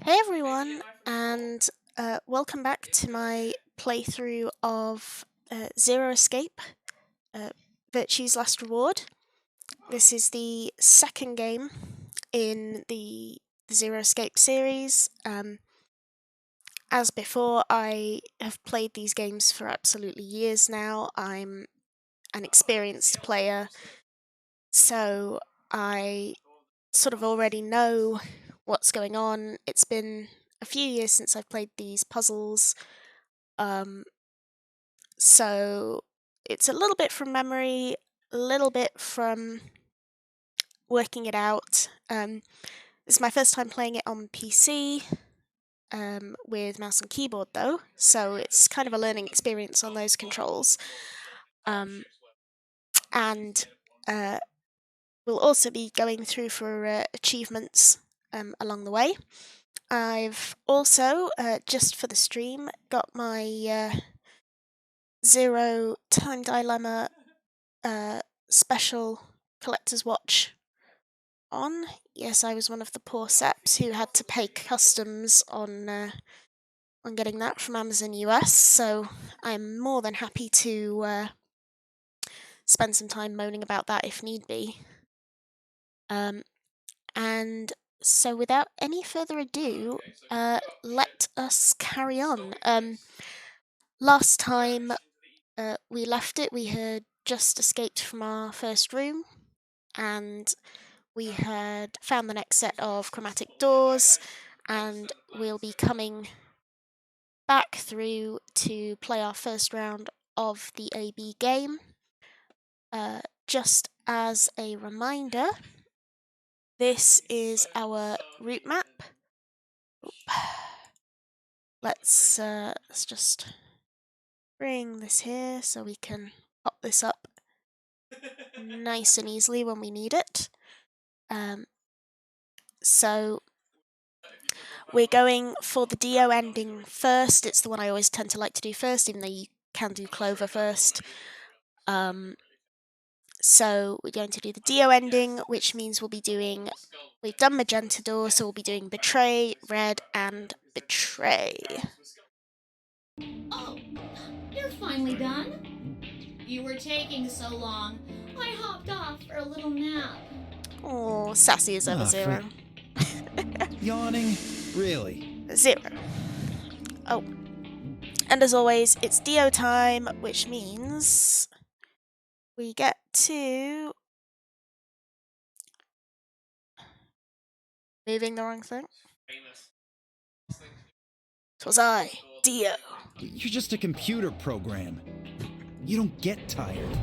Hey everyone, and welcome back to my playthrough of Zero Escape, Virtue's Last Reward. This is the second game in the Zero Escape series. As before, I have played these games for absolutely years now. I'm an experienced player, so I sort of already know what's going on. It's been a few years since I've played these puzzles, so it's a little bit from memory, a little bit from working it out. This is my first time playing it on PC with mouse and keyboard though, so it's kind of a learning experience on those controls. And we'll also be going through for achievements along the way. I've also, just for the stream, got my Zero Time Dilemma special collector's watch on. Yes, I was one of the poor seps who had to pay customs on getting that from Amazon US, so I'm more than happy to spend some time moaning about that if need be. And so without any further ado, let us carry on. Last time we left it, we had just escaped from our first room, and we had found the next set of chromatic doors, and we'll be coming back through to play our first round of the AB game. Just as a reminder, this is our route map. Let's just bring this here so we can pop this up nice and easily when we need it. So we're going for the Dio ending first. It's the one I always tend to like to do first, even though you can do Clover first. So we're going to do the Dio ending, which means we'll be doing... We've done Magenta Door, so we'll be doing Betray, Red, and Betray. Oh, you're finally done? You were taking so long. I hopped off for a little nap. Oh, sassy as ever, Zero. Yawning? Really? Zero. Oh. And as always, it's Dio time, which means we get to... Moving the wrong thing? 'Twas I, Dio. You're just a computer program. You don't get tired.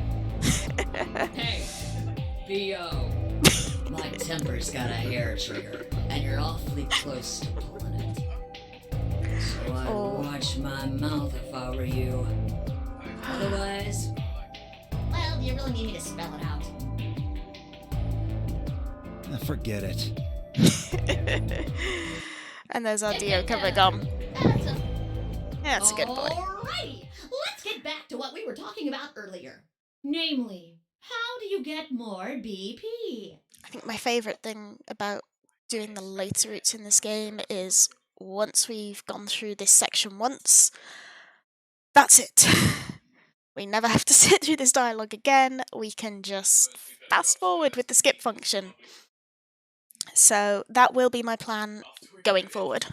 Hey, Theo. My temper's got a hair trigger, and you're awfully close to pulling it. So I'd watch my mouth if I were you. Otherwise... Well, do you really need me to spell it out? Forget it. And there's our Dio cover gum. That's a good boy. Alrighty, let's get back to what we were talking about earlier. Namely, how do you get more BP? I think my favourite thing about doing the later routes in this game is once we've gone through this section once, that's it. We never have to sit through this dialogue again. We can just fast forward with the skip function. So that will be my plan going forward.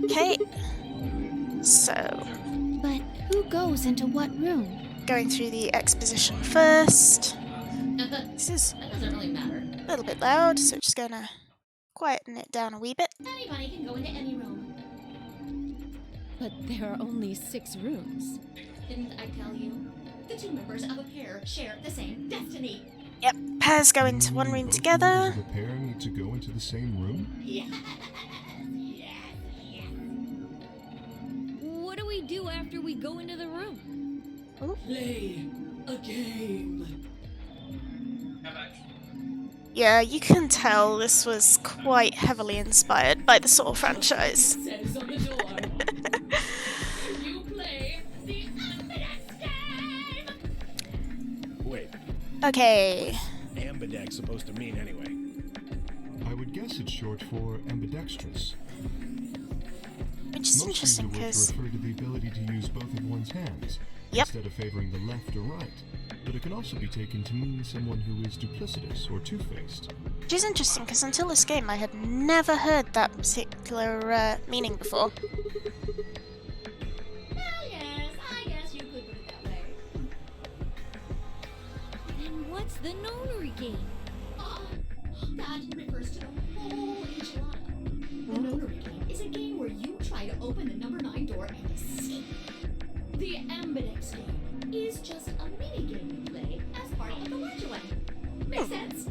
Okay, so... But who goes into what room? Going through the exposition first. This is That doesn't really matter. a little bit loud, so just gonna quieten it down a wee bit. Anybody can go into any room. But there are only 6 rooms. Didn't I tell you? The two members of a pair share the same destiny. Yep, pairs go into one room Both together. members of the pair need to go into the same room? What do we do after we go into the room? Play a game. Yeah, you can tell this was quite heavily inspired by the Saw franchise. Says on the door. You play the Ambidex game. Wait, Okay, ambidex supposed to mean anyway? I would guess it's short for ambidextrous. which is Most interesting use of which because refer to the ability to use both of one's hands Yep. instead of favoring the left or right. But it can also be taken to mean someone who is duplicitous or two-faced. until this game I had never heard that particular meaning before. Well, yes, I guess you could put it that way. Then what's the nonary game? That refers to the whole enchilada. The notary game is a game where you try to open the number 9 door and escape. The Ambidex game is just a mini game you play as part of the larger one. Makes sense?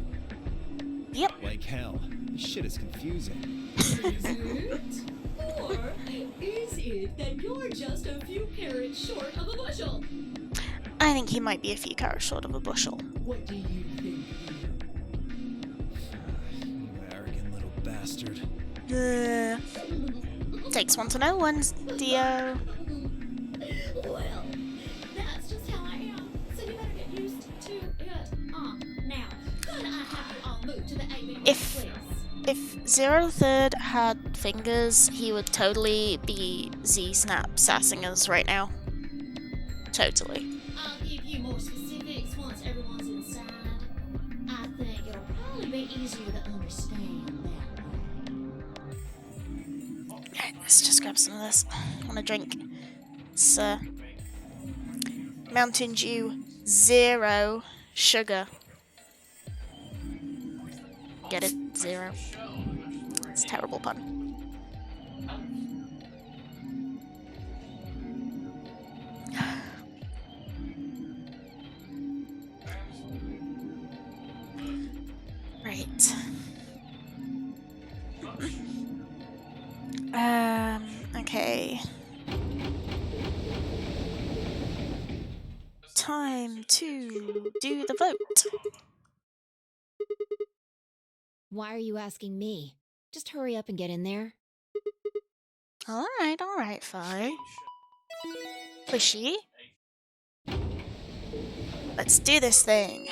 Yep. Like hell. This shit is confusing. Is it? Or is it that you're just a few carrots short of a bushel? I think he might be a few carats short of a bushel. What do you think? You arrogant little bastard. Takes one to know one, Dio. Well, that's just how I am. So you better get used to it. Now, could I have you all move to the AB, If- please? If Zero Third had fingers, he would totally be Z-Snap sassing us right now. Totally. I'll give you more specifics once everyone's inside. I think it'll probably be easier to understand that way. Alright, let's just grab some of this. I want a drink. It's Mountain Dew Zero Sugar. Get it? Zero. It's a terrible pun. Right. Okay. Time to do the vote. Why are you asking me? Just hurry up and get in there. Alright, Fi. Pushy. Let's do this thing.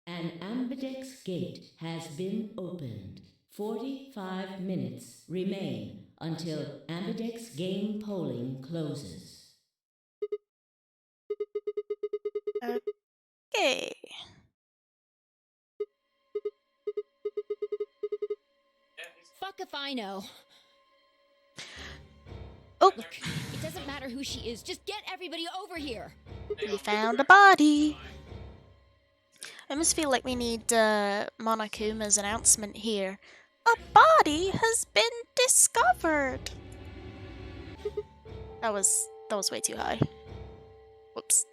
An Ambidex gate has been opened. 45 minutes remain until Ambidex game polling closes. Okay. Fuck if I know. Oh, Look, it doesn't matter who she is. Just get everybody over here. we found a body. I almost feel like we need Monokuma's announcement here. A body has been discovered. That was way too high. Whoops.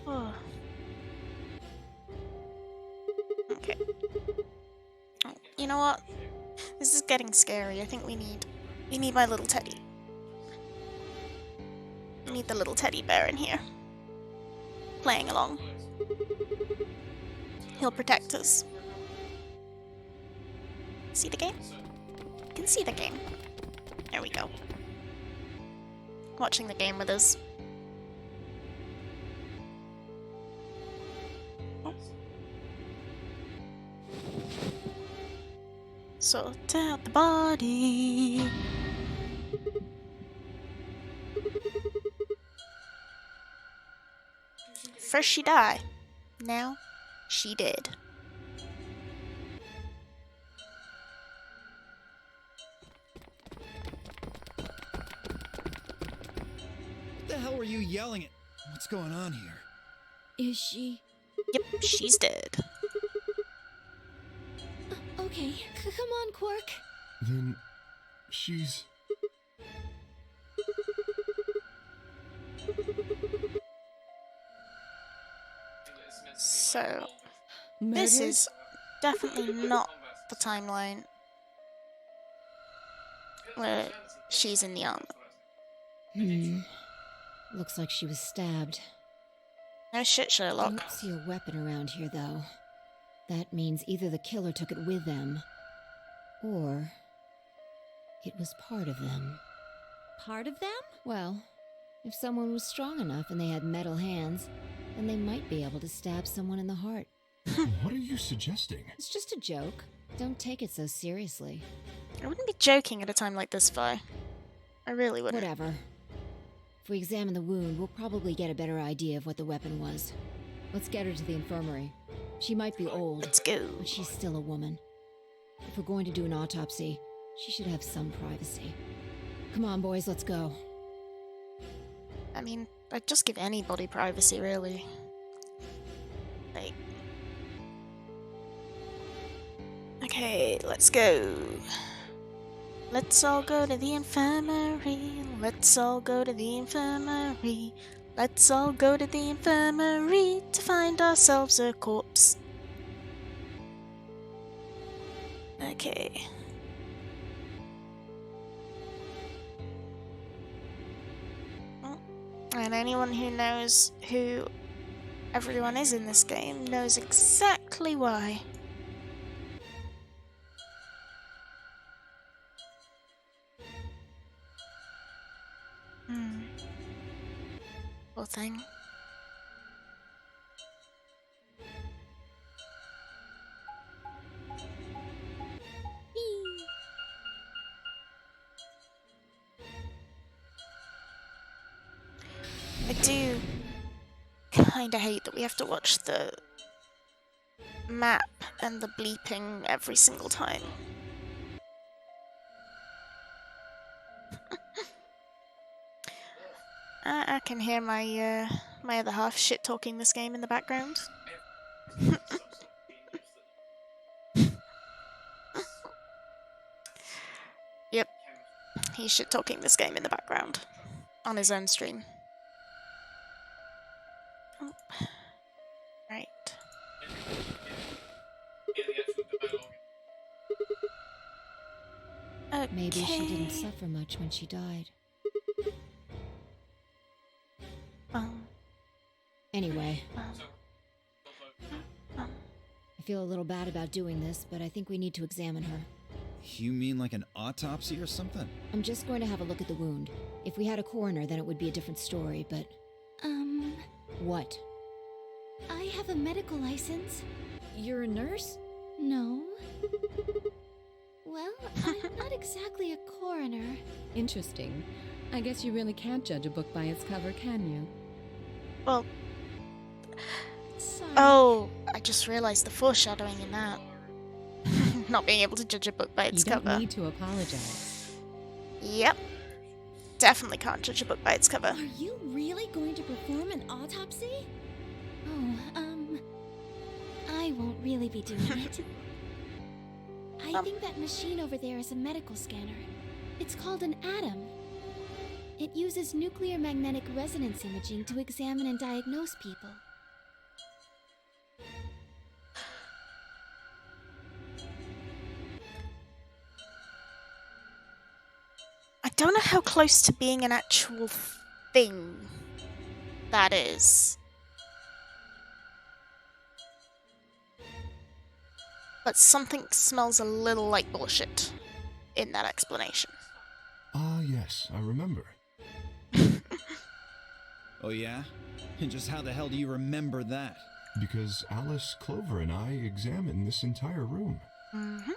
Oh. Okay. Oh, you know what? This is getting scary. I think we need my little teddy. We need the little teddy bear in here. Playing along. He'll protect us. See the game? You can see the game. There we go. Watching the game with us. Oh. Sort out the body. First she died. Now she did. What the hell were you yelling at? What's going on here? Is she? Yep, she's dead. Okay, come on, Quark. Then she's... So, Murdered? this is definitely not the timeline where she's in the armor. Looks like she was stabbed. No shit, Sherlock. Don't see a weapon around here, though. That means either the killer took it with them, or it was part of them. Part of them? Well, if someone was strong enough and they had metal hands, then they might be able to stab someone in the heart. What are you suggesting? It's just a joke. Don't take it so seriously. I wouldn't be joking at a time like this, Vi. I really wouldn't. Whatever. If we examine the wound, we'll probably get a better idea of what the weapon was. Let's get her to the infirmary. She might be old, Let's go. but she's still a woman. If we're going to do an autopsy, she should have some privacy. Come on, boys, let's go. I mean, I'd just give anybody privacy, really. Like... Okay, let's go. Let's all go to the infirmary. Let's all go to the infirmary. Let's all go to the infirmary to find ourselves a corpse. Okay. And anyone who knows who everyone is in this game knows exactly why. Poor thing. I do kinda hate that we have to watch the map and the bleeping every single time. I can hear my my other half shit talking this game in the background. Yep, he's shit talking this game in the background on his own stream. Oh. Right. Okay. Maybe she didn't suffer much when she died. Anyway, I feel a little bad about doing this, but I think we need to examine her. You mean like an autopsy or something? I'm just going to have a look at the wound. If we had a coroner, then it would be a different story, but... What? I have a medical license. You're a nurse? No. Well, I'm not exactly a coroner. Interesting. I guess you really can't judge a book by its cover, can you? Well, Sorry. oh, I just realised the foreshadowing in that. Not being able to judge a book by its You don't cover. need to apologize. Yep. Definitely can't judge a book by its cover. Are you really going to perform an autopsy? Oh, I won't really be doing it. I think that machine over there is a medical scanner. It's called an ATOM. It uses nuclear magnetic resonance imaging to examine and diagnose people. I don't know how close to being an actual thing that is. But something smells a little like bullshit in that explanation. Ah, yes, I remember. Oh yeah? And just how the hell do you remember that? Because Alice, Clover, and I examined this entire room. Mm-hmm.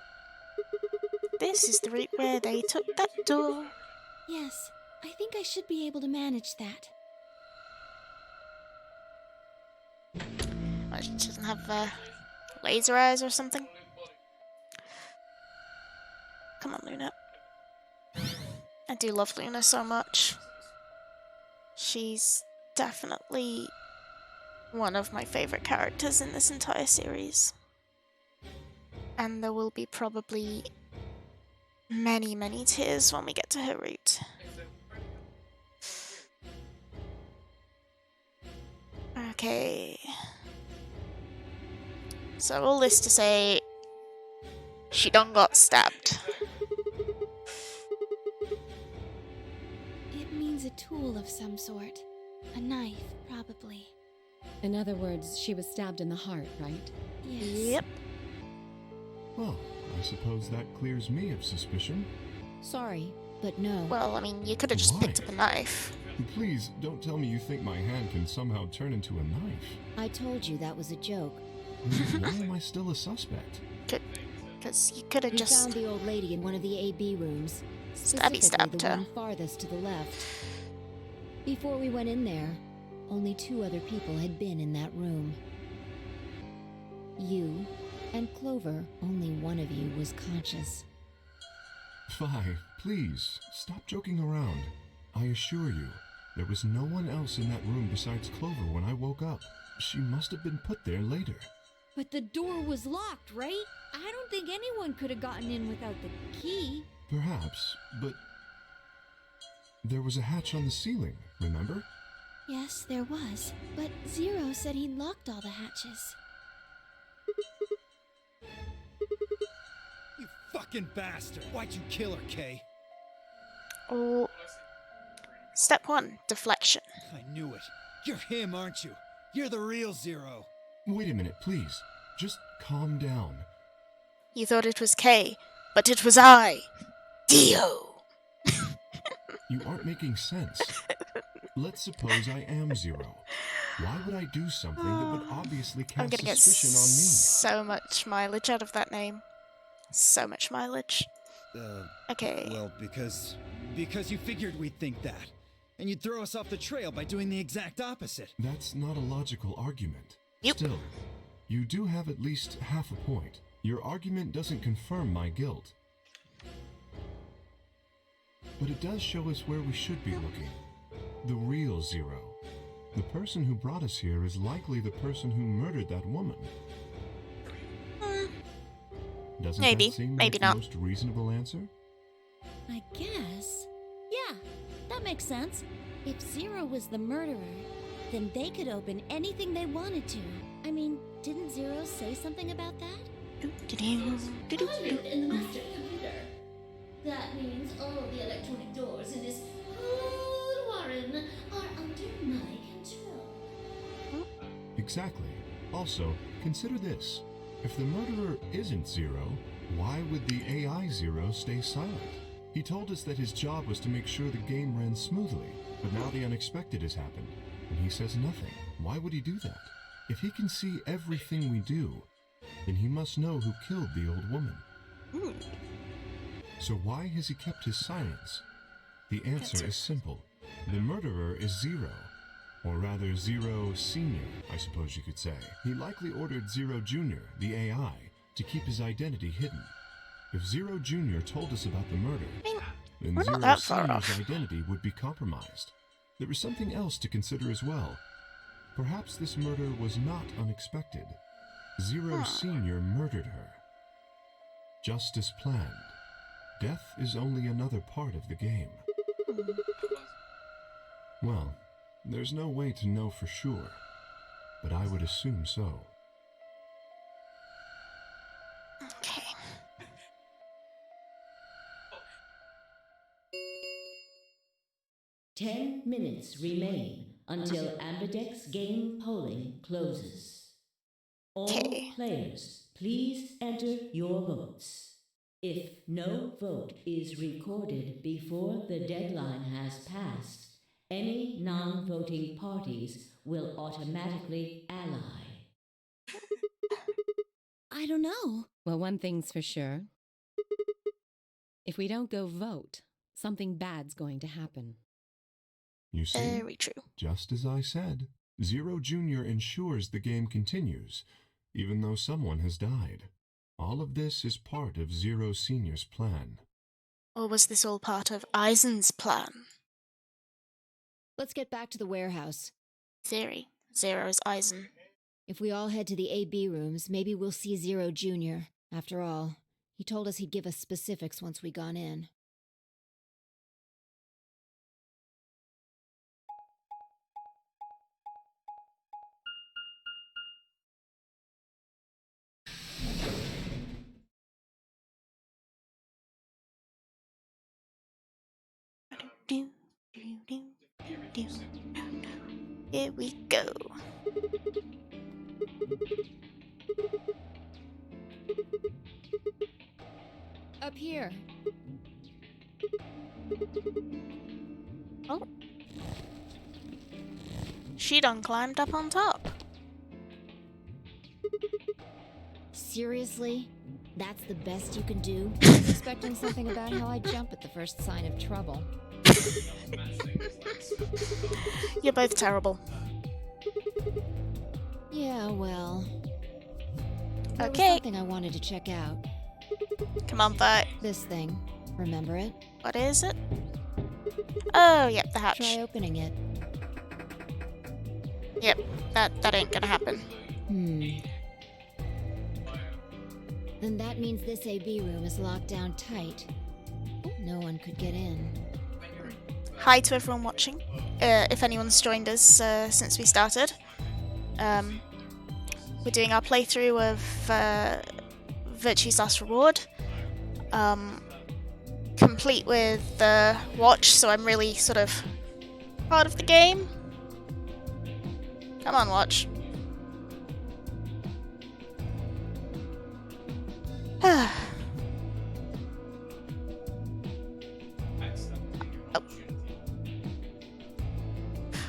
This is the route where they took that door. Yes, I think I should be able to manage that. Well, she doesn't have laser eyes or something. Come on, Luna. I do love Luna so much. She's definitely one of my favorite characters in this entire series. And there will be probably many, many tears when we get to her route. Okay. So all this to say, she done got stabbed. It means a tool of some sort. A knife, probably. In other words, she was stabbed in the heart, right? Yes. Yep. Well, I suppose that clears me of suspicion. Sorry, but no. Well, I mean, you could have just Why? picked up a knife. Please, don't tell me you think my hand can somehow turn into a knife. I told you that was a joke. Then why am I still a suspect? Because you could have We just... found the old lady in one of the AB rooms. Stabby Specifically stabbed the her. one farthest to the left. Before we went in there, only 2 other people had been in that room. You and Clover, only one of you was conscious. Fi, please, stop joking around. I assure you, there was no one else in that room besides Clover when I woke up. She must have been put there later. But the door was locked, right? I don't think anyone could have gotten in without the key. Perhaps, but there was a hatch on the ceiling, remember? Yes, there was. But Zero said he locked all the hatches. You fucking bastard! Why'd you kill her, Kay? Oh. Step 1, deflection. I knew it. You're him, aren't you? You're the real Zero. Wait a minute, please. Just calm down. You thought it was Kay, but it was I, Dio. You aren't making sense. Let's suppose I am Zero. Why would I do something that would obviously I'm cast gonna get suspicion on me? so much mileage out of that name. So much mileage. Okay. Well, because you figured we'd think that. And you'd throw us off the trail by doing the exact opposite. That's not a logical argument. Yep. Still, you do have at least half a point. Your argument doesn't confirm my guilt. But it does show us where we should be looking. The real Zero. The person who brought us here is likely the person who murdered that woman. Doesn't Maybe, that seem maybe like not. the most reasonable answer? I guess. Yeah, that makes sense. If Zero was the murderer, then they could open anything they wanted to. I mean, didn't Zero say something about that? Doo-doo-doo. In the master computer. That means all the electronic doors in this whole warren are under my control. Exactly. Also, consider this. If the murderer isn't Zero, why would the AI Zero stay silent? He told us that his job was to make sure the game ran smoothly, but now the unexpected has happened, and he says nothing. Why would he do that? If he can see everything we do, then he must know who killed the old woman. So why has he kept his silence? The answer is simple. The murderer is Zero. Or rather, Zero Senior, I suppose you could say. He likely ordered Zero Junior, the AI, to keep his identity hidden. If Zero Junior told us about the murder, then we're not Zero that far Senior's off. identity would be compromised. There is something else to consider as well. Perhaps this murder was not unexpected. Zero Senior murdered her. Just as planned. Death is only another part of the game. Well, there's no way to know for sure, but I would assume so. Okay. Ten minutes remain until Ambidex game polling closes. All Okay. players, please enter your votes. If no vote is recorded before the deadline has passed, any non-voting parties will automatically ally. I don't know. Well, one thing's for sure. If we don't go vote, something bad's going to happen. You see, Very true. just as I said, Zero Junior ensures the game continues, even though someone has died. All of this is part of Zero Senior's plan. Or was this all part of Eisen's plan? Let's get back to the warehouse. Theory. Zero's Eisen. If we all head to the AB rooms, maybe we'll see Zero Jr. After all, he told us he'd give us specifics once we gone in. do, do, do, do, do. Here we go. Up here. Oh. She done climbed up on top. Seriously? That's the best you can do? I was expecting something about how I jump at the first sign of trouble. You're both terrible. Yeah, well. There was Okay. something I wanted to check out. Come on, Vert. This thing. Remember it? What is it? Oh, yep, the hatch. Try opening it. Yep, that ain't gonna happen. Then that means this AV room is locked down tight. No one could get in. Hi to everyone watching. If anyone's joined us since we started. We're doing our playthrough of Virtue's Last Reward. Complete with the watch, so I'm really sort of part of the game. Come on, watch. Oh.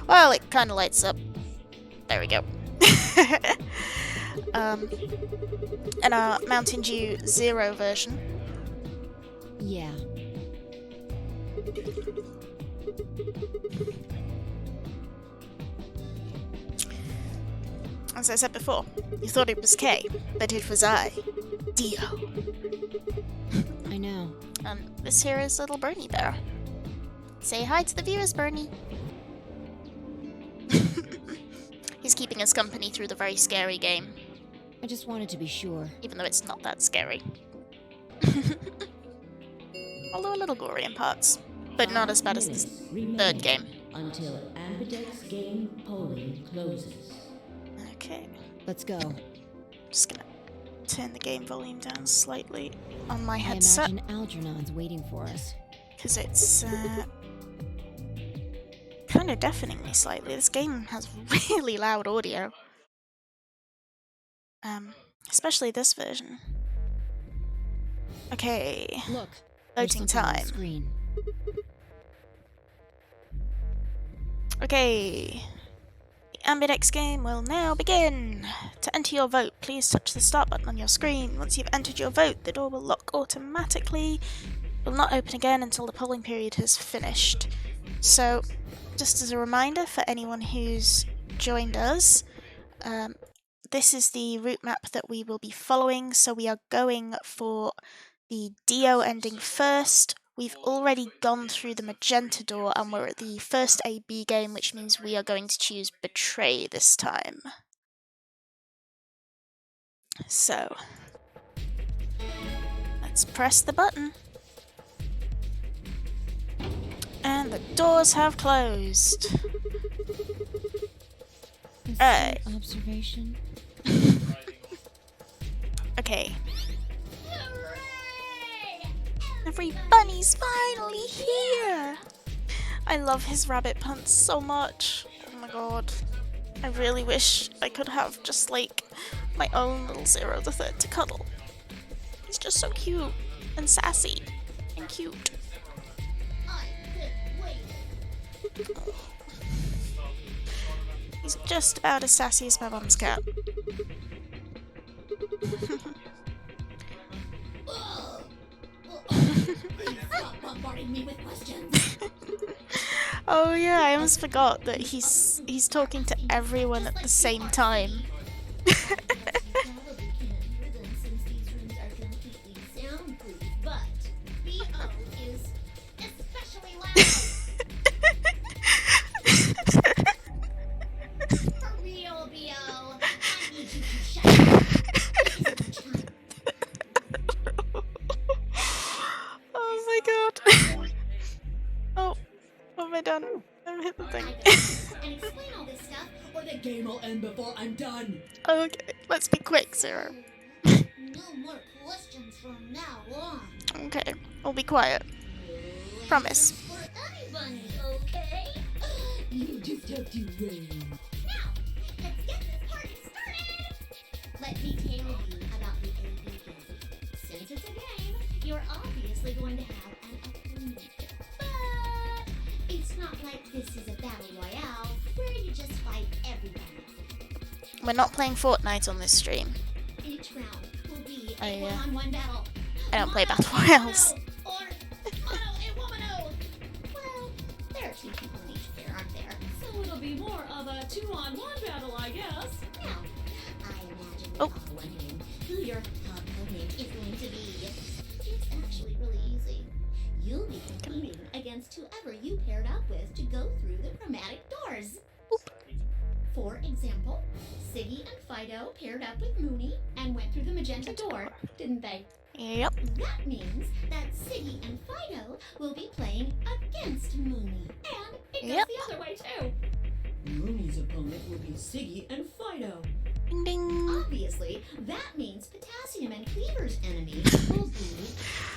Well, it kind of lights up. There we go. And our Mountain Dew Zero version. Yeah. As I said before, you thought it was Kay, but it was I, Dio. I know. And this here is little Bernie there. Say hi to the viewers, Bernie. He's keeping us company through the very scary game. I just wanted to be sure. Even though it's not that scary. Although a little gory in parts. But not as bad as the third game. Until Ambidex game polling closes. Okay. Let's go. Just gonna turn the game volume down slightly on my I headset. imagine Algernon's waiting for us. Because it's kind of deafening me slightly. This game has really loud audio. Especially this version. Okay. Look. Voting time. Screen. Okay. The Ambidex game will now begin. To enter your vote, please touch the start button on your screen. Once you've entered your vote, the door will lock automatically. It will not open again until the polling period has finished. So, just as a reminder for anyone who's joined us, this is the route map that we will be following. So we are going for the Dio ending first. We've already gone through the magenta door and we're at the first AB game, which means we are going to choose Betray this time. So, let's press the button. And the doors have closed. Right. Observation. Okay. Every bunny's finally here! I love his rabbit punts so much. Oh my god. I really wish I could have just like my own little Zero the Third to cuddle. He's just so cute and sassy and cute. Oh. He's just about as sassy as my mum's cat. Stop bombarding me with questions. Oh yeah, I almost forgot that he's talking to everyone at the same time. Probably can't hear them since these rooms are completely soundproof, but BO is especially loud. For real, BO. I need you to shut up. Oh my god. Oh, what have I done? I've hit the thing. And explain all this stuff, or the Game will end before I'm done. Okay, let's be quick, Zero. no more questions from now on. Okay, we'll be quiet. Promise. For anybody. You just have to win. Now, let's get this party started! Let me tell you about the AB game. Since it's a game, you're obviously going to have an opponent. But it's not like this is a battle royale where you just fight everyone. We're not playing Fortnite on this stream. Each round will be Oh, a yeah. one-on-one battle. I don't play Mono Battle a Royales. mono, or mono a womano. Well, there are two people in each pair, aren't there? So it'll be more of a 2-on-1 battle, I guess. Now, I imagine Oh. you're all wondering who your opponent is going to be. It's actually really easy. You'll be competing against whoever you paired up with to go through the chromatic doors. For example, Siggy and Fido paired up with Mooney and went through the magenta door, didn't they? Yep. That means that Siggy and Fido will be playing against Mooney. And it goes Yep. the other way too. Mooney's opponent will be Siggy and Fido. Ding ding. Obviously, that means Potassium and Cleaver's enemy will be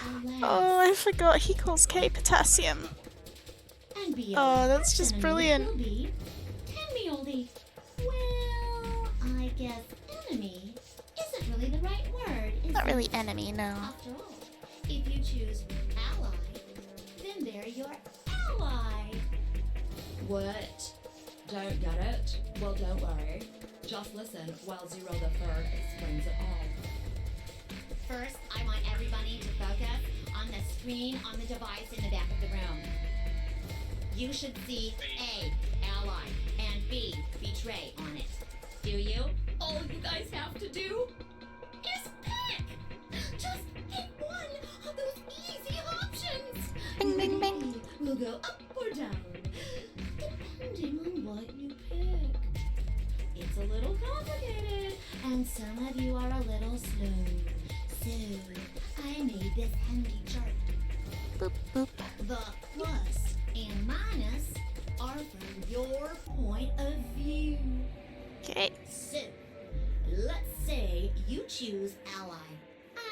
Alas. Oh, I forgot he calls Kate Potassium. And Bio's Oh, that's just enemy brilliant. will be Tenmioldi. Well, I guess enemy isn't really the right word, is Not it? really enemy, no. After all, if you choose ally, then they're your ally. What? Don't get it? Well, don't worry. Just listen while Zero the Third explains it all. First, I want everybody to focus on the screen on the device in the back of the room. You should see A, ally, and B, betray on it. Do you? All you guys have to do? Is pick! Just pick one of those easy options! Bing bing bing. We'll go up or down. Depending on what you pick. It's a little complicated, and some of you are a little slow. So, I made this handy chart. Boop boop. The plus and minus are from your point of view. Okay. So, let's say you choose ally,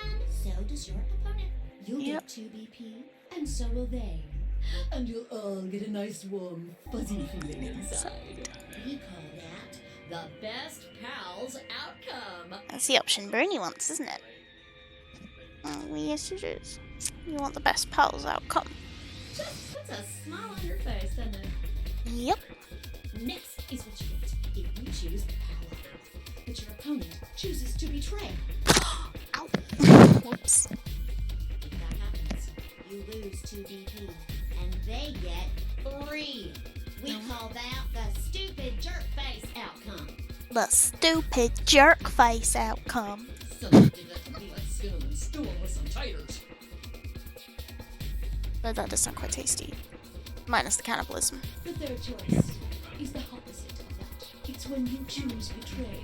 and so does your opponent. You'll Yep. get 2 BP, and so will they. And you'll all get a nice warm fuzzy feeling inside. We call that the best pals outcome. That's the option Bernie wants, isn't it? Oh, yes, it is. You want the best pals outcome. Just puts a smile on your face, doesn't it? Yep. Next is what you get if you choose ally, but your opponent chooses to betray. Ow. Whoops. If that happens, you lose 2 BP, and they get 3. We call that the stupid jerk face outcome. The stupid jerk face outcome. Someone did that to me like skin and stew 'em with some taters. But that does sound quite tasty. Minus the cannibalism. The third choice is the opposite of that. It's when you choose betray,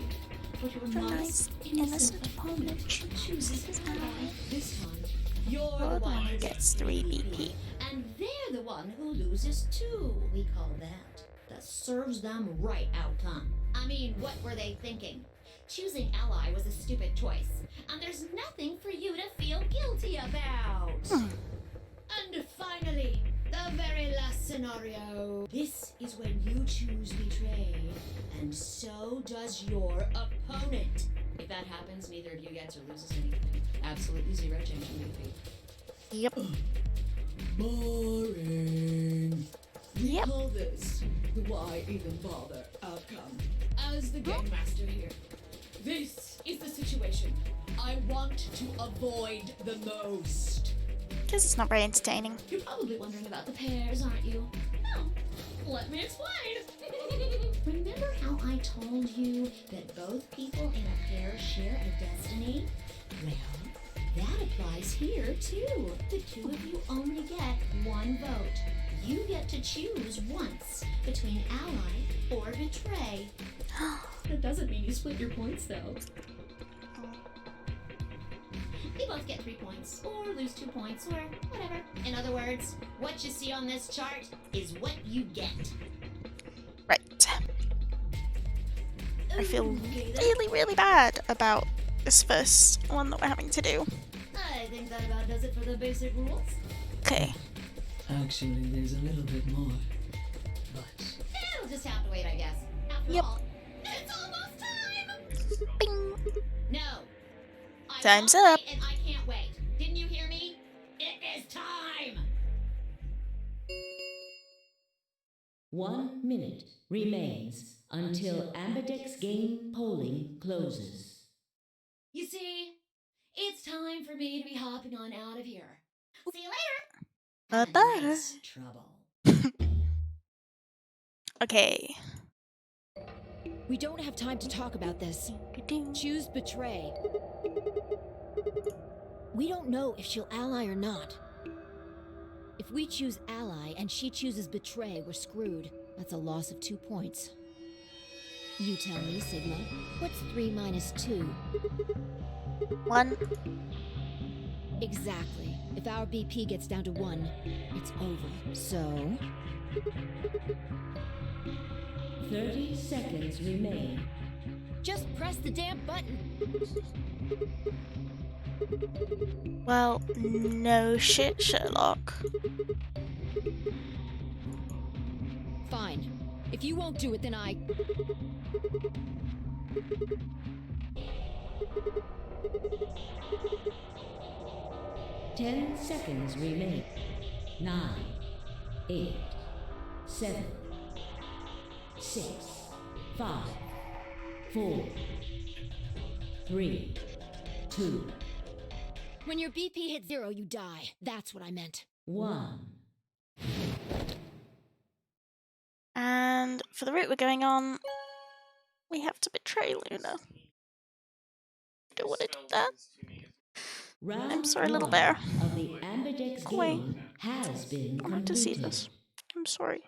but your The nice, innocent opponent chooses his ally. This time, you're Or the the one one who who gets 3 BP. And they're the one who loses 2. We call that the serves them right outcome. I mean, what were they thinking? Choosing ally was a stupid choice, and there's nothing for you to feel guilty about. And finally, the very last scenario. This is when you choose betray, and so does your opponent. If that happens, neither of you gets or loses anything. Absolutely 0 change in BP. Yep. Boring. We Yep. call this the why even bother outcome. As the game master here, this is the situation I want to avoid the most. Because it's not very entertaining. You're probably wondering about the pairs, aren't you? No. Let me explain. Remember how I told you that both people in a pair share a destiny? Well, that applies here too. The 2 of you only get 1 vote. You get to choose once between ally or betray. That doesn't mean you split your points though. You both get 3 points, or lose 2 points, or whatever. In other words, what you see on this chart is what you get. Right. I feel Okay, then. really, really bad about this first one that we're having to do. I think that about does it for the basic rules. Okay. Actually, there's a little bit more. But just have to wait, I guess. After Yep. all, it's almost time! Bing. No. I Time's won't up. wait and I can't wait. Didn't you hear me? It is time! 1 minute remains until Ambidex game polling closes. You see, it's time for me to be hopping on out of here. See you later! Have a Bye-bye. nice trouble. Okay. We don't have time to talk about this. Choose betray. We don't know if she'll ally or not. If we choose ally and she chooses betray, we're screwed. That's a loss of 2 points. You tell me, Sigma. What's 3 minus 2? 1. Exactly. If our BP gets down to 1, it's over. So... 30 seconds remain. just press the damn button. Well, no shit, Sherlock. Fine. If you won't do it, then I... Ten seconds remain. 9, 8, 7, 6, 5, 4, 3, 2, When your BP hits 0, you die. That's what I meant. 1. And for the route we're going on, we have to betray Luna. Don't want to do that. I'm sorry, little bear. Of the Ambidex Go away. game has been I want to see completed. this. I'm sorry.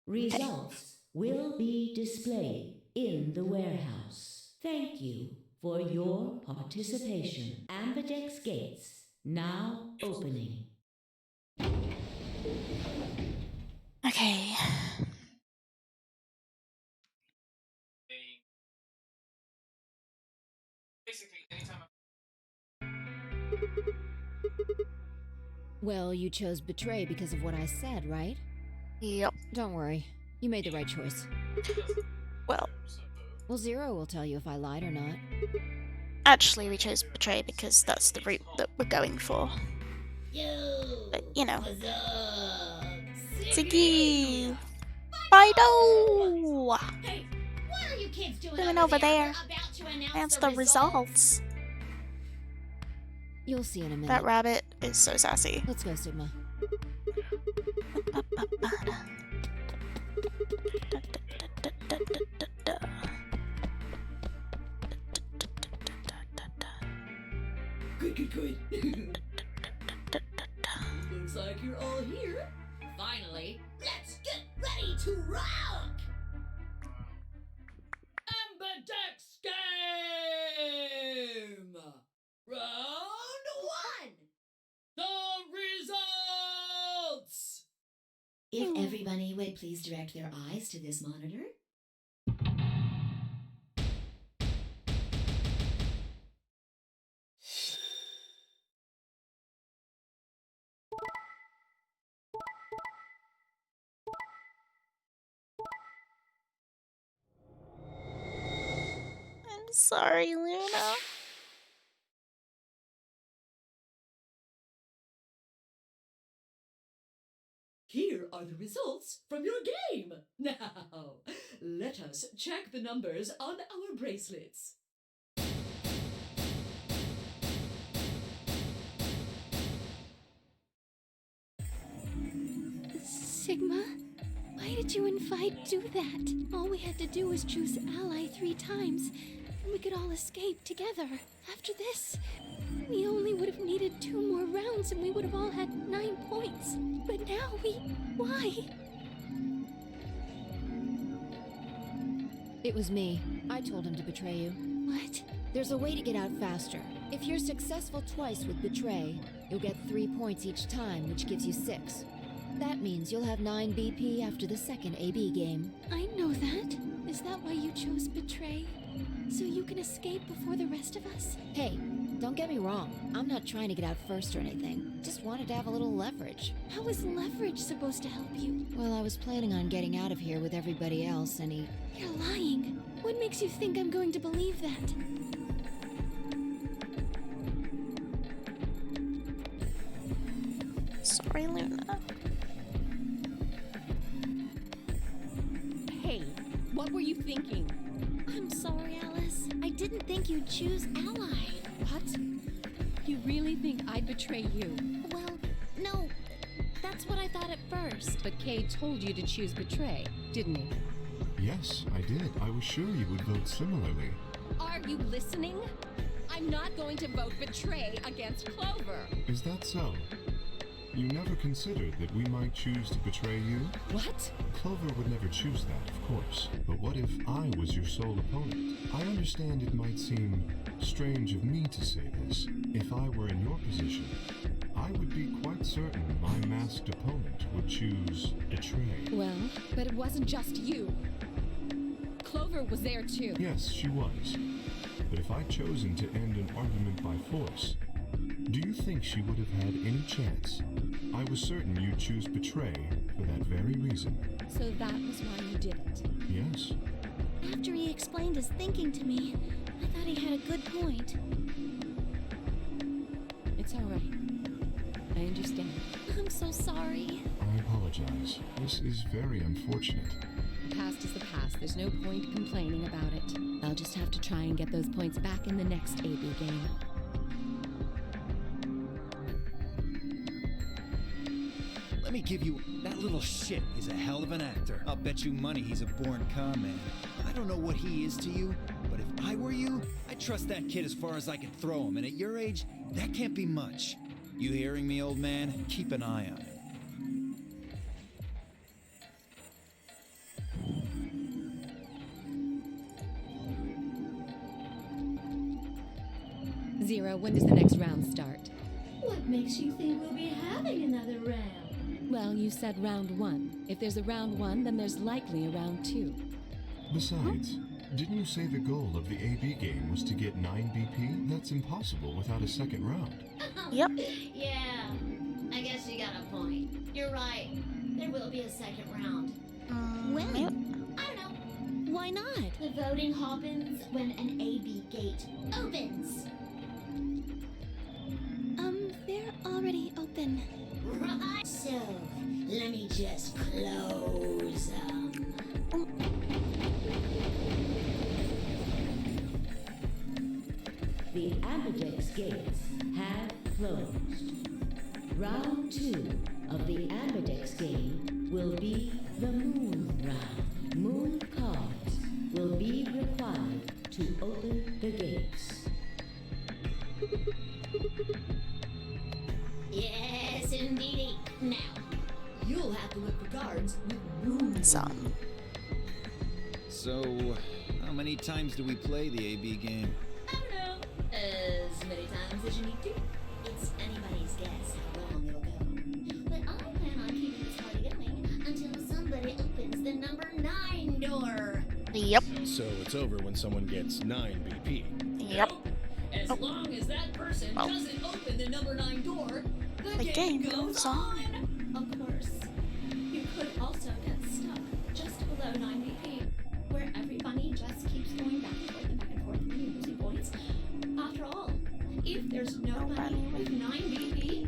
Results will be displayed in the warehouse. Thank you for your participation. Ambidex gates now opening. Okay. Well, you chose betray because of what I said, right? Yep. Don't worry. You made the right choice. Well, Well, Zero will tell you if I lied or not. actually, we chose betray because that's the route that we're going for. Yo, But, you know. what's up? Ziggy! Fido! Hey, what are you kids doing Doing over there. We're about to announce That's the results. You'll see in a minute. That rabbit is so sassy. Let's go, Sigma. Good. Looks like you're all here. Finally, let's get ready to rock! Ambidex game! Round 1! The results! If everybody would please direct their eyes to this monitor. I'm sorry, Luna. Here are the results from your game. Now, let us check the numbers on our bracelets. Sigma, why did you and Vi do that? All we had to do was choose ally 3 times, and we could all escape together. After this, we only would have needed 2 more rounds and we would have all had 9 points. But now why? It was me. I told him to betray you. What? There's a way to get out faster. If you're successful twice with betray, you'll get 3 points each time, which gives you 6. That means you'll have 9 BP after the second AB game. I know that. Is that why you chose betray? So you can escape before the rest of us? Hey, Don't get me wrong, I'm not trying to get out first or anything. Just wanted to have a little leverage. How is leverage supposed to help you? Well, I was planning on getting out of here with everybody else, and he... You're lying. What makes you think I'm going to believe that? Sorry, Luna. Hey, what were you thinking? I'm sorry, Alice. I didn't think you'd choose Ally. What? You really think I'd betray you? Well, no. That's what I thought at first. But Kay told you to choose betray, didn't he? Yes, I did. I was sure you would vote similarly. Are you listening? I'm not going to vote betray against Clover. Is that so? You never considered that we might choose to betray you? What? Clover would never choose that, of course. But what if I was your sole opponent? I understand it might seem strange of me to say this. If I were in your position, I would be quite certain my masked opponent would choose betray. Well, but it wasn't just you. Clover was there too. Yes, she was. But if I'd chosen to end an argument by force, do you think she would have had any chance? I was certain you'd choose betray for that very reason. So that was why you did it. Yes. After he explained his thinking to me, I thought he had a good point. It's all right. I understand. I'm so sorry. I apologize. This is very unfortunate. The past is the past. There's no point complaining about it. I'll just have to try and get those points back in the next AB game. Let me give you... That little shit is a hell of an actor. I'll bet you money he's a born con man. I don't know what he is to you, but if I were you, I'd trust that kid as far as I can throw him, and at your age, that can't be much. You hearing me, old man? Keep an eye on him. Zero, when does the next round start? What makes you think we'll be having another round? Well, you said round 1. If there's a round 1, then there's likely a round 2. Besides, didn't you say the goal of the AB game was to get 9 BP? That's impossible without a second round. Yep. Yeah, I guess you got a point. You're right. There will be a second round. When? Yep. I don't know. Why not? The voting happens when an AB gate opens. They're already open. Right. So, let me just close them. The Ambidex gates have closed. Round 2 of the Ambidex game will be the Moon Round. Moon cards will be required to open the gates. Yes, indeedy. Now, you'll have to look for cards with moon. Some. So, how many times do we play the AB game? I don't know. As many times as you need to. It's anybody's guess how long it'll go. But I plan on keeping this party going until somebody opens the number 9 door. Yep. So it's over when someone gets 9 BP. Yep. As long as that person doesn't open the number 9 door, the game goes on. Of course. You could also get stuck just below 9 BP, where every bunny just keeps going back and forth and back and forth when you're losing points. After all, if there's no bunny with 9 BP,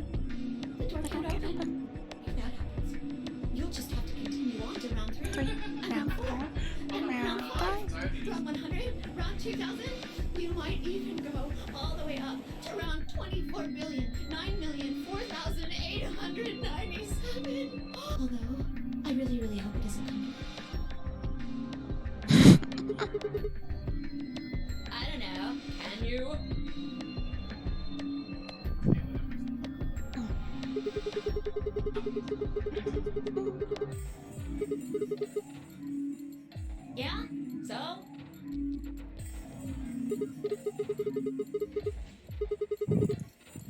the door can't open. If that happens, you'll just have to continue on to round 3, and round 4, and round 5, round 100, round 2000. You might even go all the way up to round 24,9,004,897. Although, I really, really hope it doesn't come. I don't know. Can you? Yeah? So?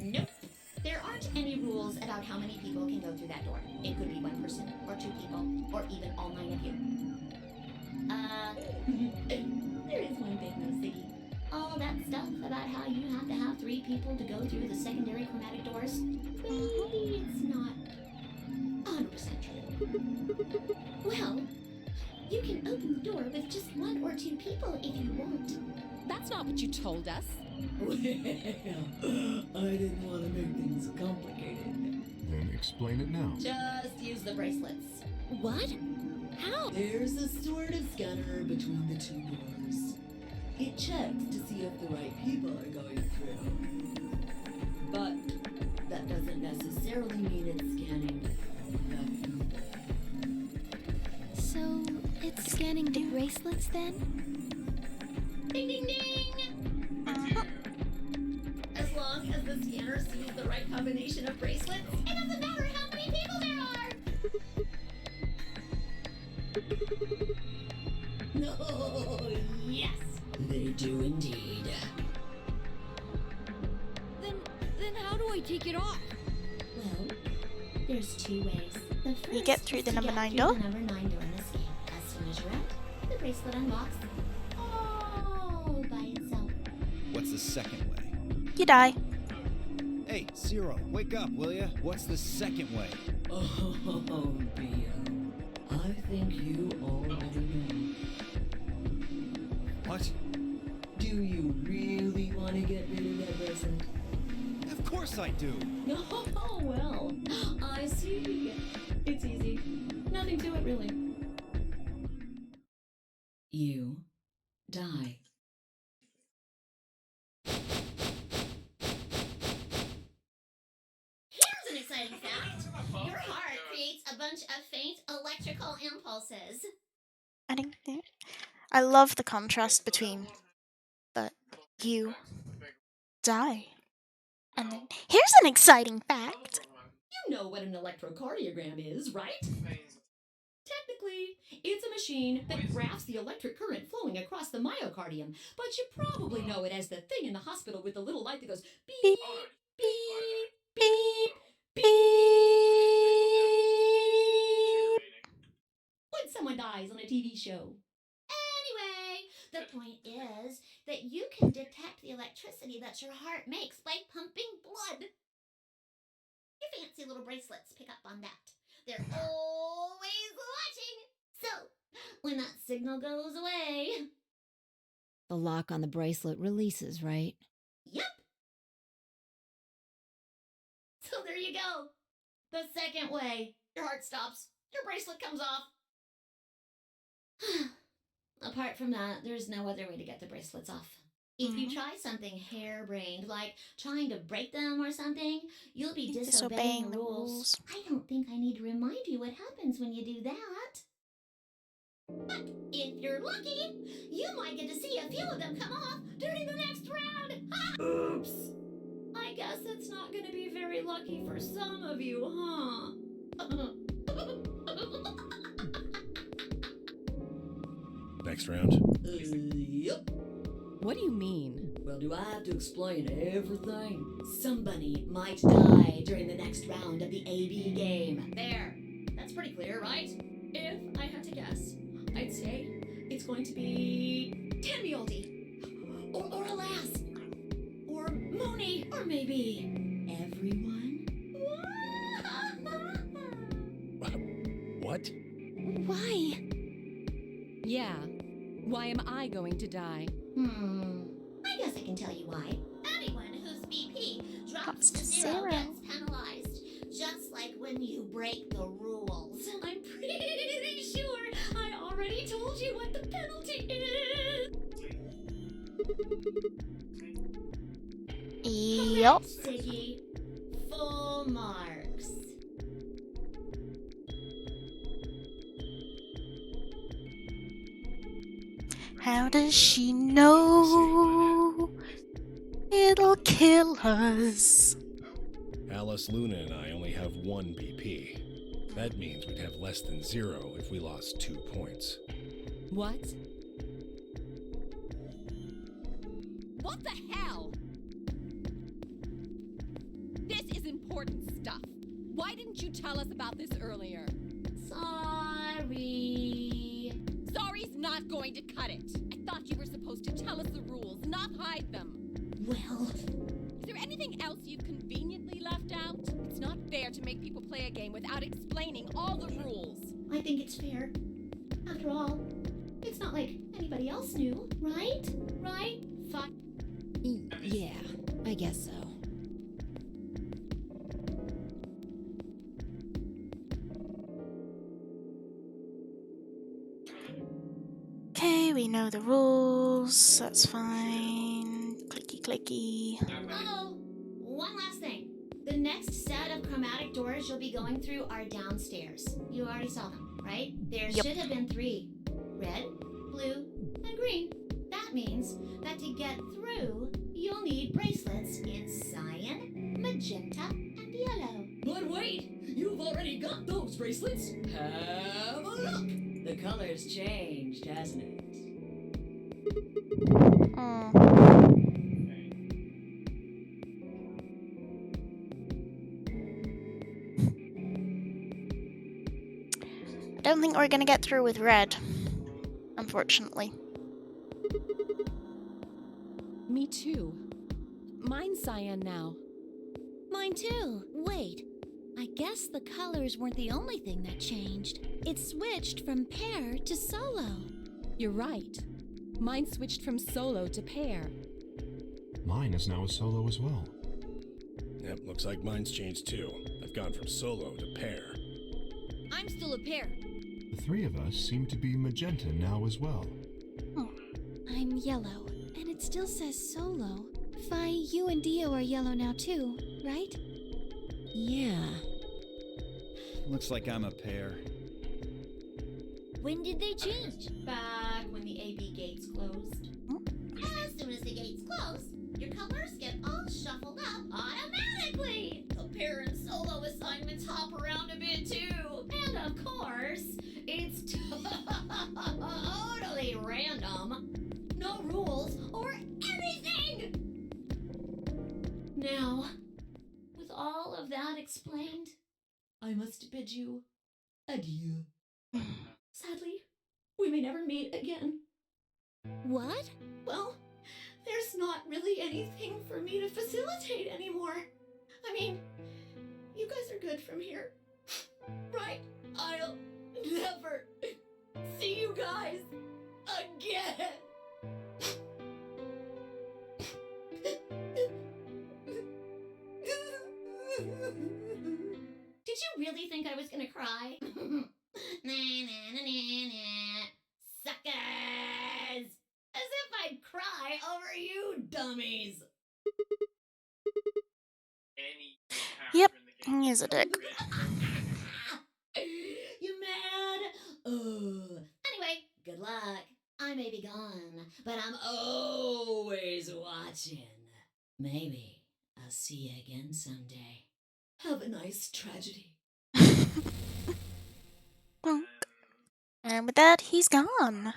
Nope. There aren't any rules about how many people can go through that door. It could be 1 person, or 2 people, or even all 9 of you. There is one big no, Ziggy. all that stuff about how you have to have 3 people to go through the secondary chromatic doors, maybe it's not 100% true. Well, you can open the door with just 1 or 2 people if you want. That's not what you told us. Well, I didn't want to make things complicated. Then explain it now. Just use the bracelets. What? How? There's a sort of scanner between the 2 doors. It checks to see if the right people are going through. But that doesn't necessarily mean it's scanning the So, it's scanning the bracelets then? Ding ding ding! As long as the scanner sees the right combination of bracelets, it doesn't matter how many people there are! No, yes! They do indeed. Then how do I take it off? Well, there's 2 ways. The first You get through is the to number get 9 through door. The number 9 door in this game. As soon as you're out, the bracelet unlocks all by itself. What's the second way? You die. Hey, Zero, wake up, will ya? What's the second way? Oh, Bio. I think you already know. What? Do you really want to get rid of that bracelet? Of course I do. Oh, well, I see. It's easy. Nothing to it, really. You die. Here's an exciting fact. Your heart creates a bunch of faint electrical impulses. I love the contrast between that you die. And then, here's an exciting fact. You know what an electrocardiogram is, right? Technically, it's a machine that graphs the electric current flowing across the myocardium, but you probably know it as the thing in the hospital with the little light that goes beep, beep, beep, beep. When someone dies on a TV show. Anyway, the point is that you can detect the electricity that your heart makes by pumping blood. Your fancy little bracelets pick up on that. They're always watching. So, when that signal goes away... The lock on the bracelet releases, right? Yep. So there you go. The second way. Your heart stops. Your bracelet comes off. Apart from that, there's no other way to get the bracelets off. If you try something harebrained, like trying to break them or something, you'll be disobeying the rules. I don't think I need to remind you what happens when you do that. But if you're lucky, you might get to see a few of them come off during the next round. Oops. I guess it's not going to be very lucky for some of you, huh? Next round. Yep. What do you mean? Well, do I have to explain everything? Somebody might die during the next round of the AB game. There. That's pretty clear, right? If I had to guess, I'd say it's going to be Tenbioldi. Or Alas. Or Mooney. Or maybe Everyone? What? Why? Yeah. Why am I going to die? I guess I can tell you why. Anyone whose BP drops to 0 gets penalized. Just like when you break the rules. I'm pretty sure I already told you what the penalty is. Yup. Siggy. Full marks. How does she know it'll kill us? Alice, Luna, and I only have 1 BP. That means we'd have less than 0 if we lost 2 points. What? What the hell? This is important stuff. Why didn't you tell us about this earlier? Sorry. Sorry Harry's not going to cut it. I thought you were supposed to tell us the rules, not hide them. Well, Is there anything else you've conveniently left out? It's not fair to make people play a game without explaining all the rules. I think it's fair. After all, it's not like anybody else knew, right? Right? Fuck. Yeah, I guess so. Okay, we know the rules. That's fine. Clicky clicky. Oh, one last thing. The next set of chromatic doors you'll be going through are downstairs. You already saw them, right? There Yep. should have been 3. Red, blue, and green. That means that to get through, you'll need bracelets in cyan, magenta, and yellow. But wait, you've already got those bracelets. Have a look. The color's changed, hasn't it? I don't think we're gonna get through with red, unfortunately. Me too. Mine's cyan now. Mine too. Wait. I guess the colors weren't the only thing that changed. It switched from pair to solo. You're right. Mine switched from solo to pair. Mine is now a solo as well. Yep, looks like mine's changed too. I've gone from solo to pair. I'm still a pair. The 3 of us seem to be magenta now as well. I'm yellow, and it still says solo. Fi, you and Dio are yellow now too, right? Yeah. Looks like I'm a pair. When did they change? Back when the AB gates closed. As soon as the gates close, your colors get all shuffled up automatically. The pair and solo assignments hop around a bit too. And of course, it's totally random. No rules or anything! Now, with all of that explained, I must bid you adieu. Sadly, we may never meet again. What? Well, there's not really anything for me to facilitate anymore. I mean, you guys are good from here, right? I'll never see you guys again. Did you really think I was gonna cry? Suckers! As if I'd cry over you dummies! Yep, he is a dick. You mad? Anyway, good luck. I may be gone, but I'm always watching. Maybe I'll see you again someday. Have a nice tragedy. Bonk. And with that, he's gone.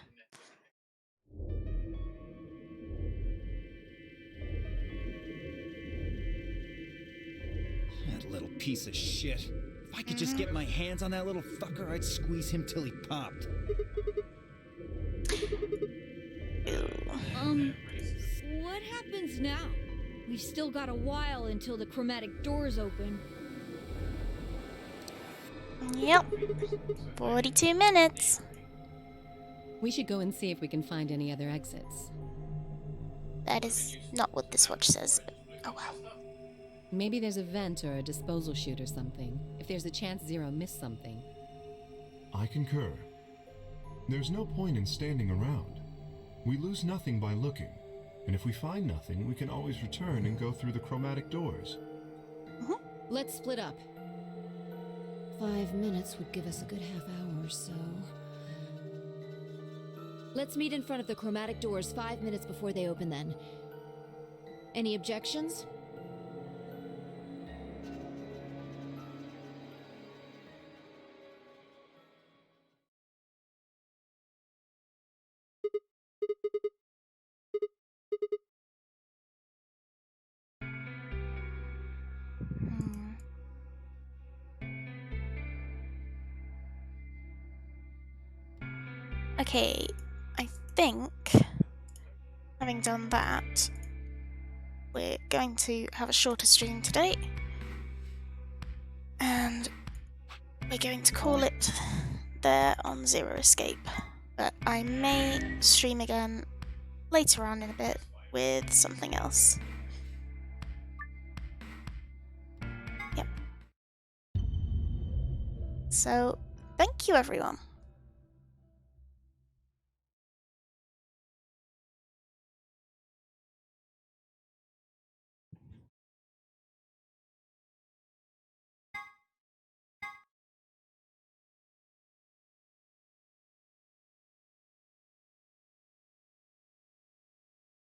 That little piece of shit. If I could just get my hands on that little fucker, I'd squeeze him till he popped. What happens now? We've still got a while until the chromatic doors open. Yep. 42 minutes. We should go and see if we can find any other exits. That is not what this watch says. Oh well. Maybe there's a vent or a disposal chute or something, if there's a chance Zero missed something. I concur. There's no point in standing around. We lose nothing by looking, and if we find nothing, we can always return and go through the chromatic doors. Let's split up. 5 minutes would give us a good half hour or so. Let's meet in front of the chromatic doors 5 minutes before they open then. Any objections? Okay, I think, having done that, we're going to have a shorter stream today. And we're going to call it there on Zero Escape. But I may stream again later on in a bit with something else. Yep. So, thank you everyone.